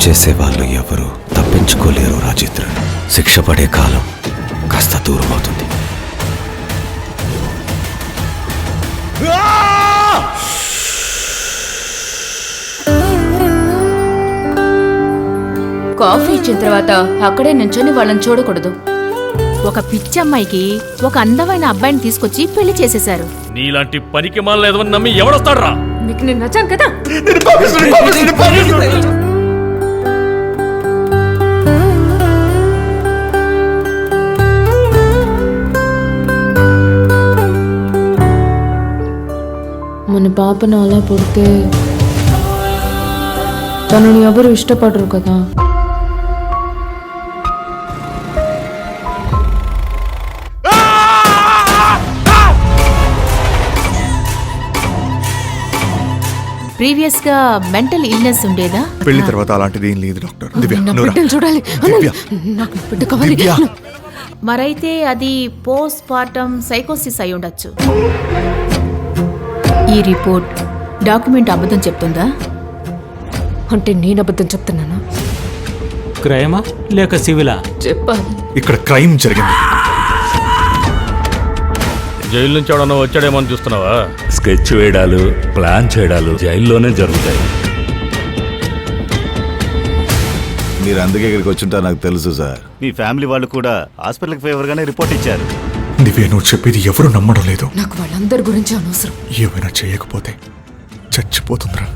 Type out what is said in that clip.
చేసేవాళ్ళు ఎవరు తప్పించుకోలేరు రాజేంద్ర. శిక్ష పడే కాలం కాస్త దూరం అవుతుంది. కాఫీ ఇచ్చిన తర్వాత అక్కడే నుంచొని వాళ్ళని చూడకూడదు. ఒక పిచ్చమ్మాయికి ఒక అందమైన అబ్బాయిని తీసుకొచ్చి పెళ్లి చేసేశారు. నీలాంటి పనికి మాలేదని నమ్మి ఎవడొస్తాడ్రా? మీకు నేను నచ్చాను కదా. మన పాపను అలా పుడితే తనని ఎవరు ఇష్టపడరు కదా. ప్రీవియస్ గా మెంటల్ ఇల్నెస్ ఉండేదా? పెళ్లి తర్వాత అలాంటిది ఏం లేదు డాక్టర్. దివ్య, నా నువ్వు రా. బిడ్డను చూడాలి. దివ్య. నాకు బిడ్డ కావాలి. దివ్య. మరైతే అది పోస్ట్ పార్టం సైకోసిస్ అయి ఉండొచ్చు. ఈ రిపోర్ట్ డాక్యుమెంట్ అబద్ధం చెప్తుందా? అంటే నేను అబద్ధం చెప్తున్నానా? క్రైమా లేక సివిలా? చెప్పాలి. ఇక్కడ క్రైమ్ జరిగింది. జైలు నుంచి ఎవడన్నా వచ్చాడేమో అని చూస్తున్నావా? స్కెచ్ వేయడాలు, ప్లాన్ చేయడాలు జైల్లోనే జరుగుతాయి. మీరు అందుకే ఇక్కడికి వచ్చుంటారు నాకు తెలుసు సార్. మీ ఫ్యామిలీ వాళ్ళు కూడా హాస్పిటల్కి ఫేవర్ గానే రిపోర్ట్ ఇచ్చారు. దివ్య, నువ్వు చెప్పేది ఎవరు నమ్మడం లేదు. నాకు వాళ్ళందరి గురించి అనవసరం. ఏమైనా చేయకపోతే చచ్చిపోతుందిరా.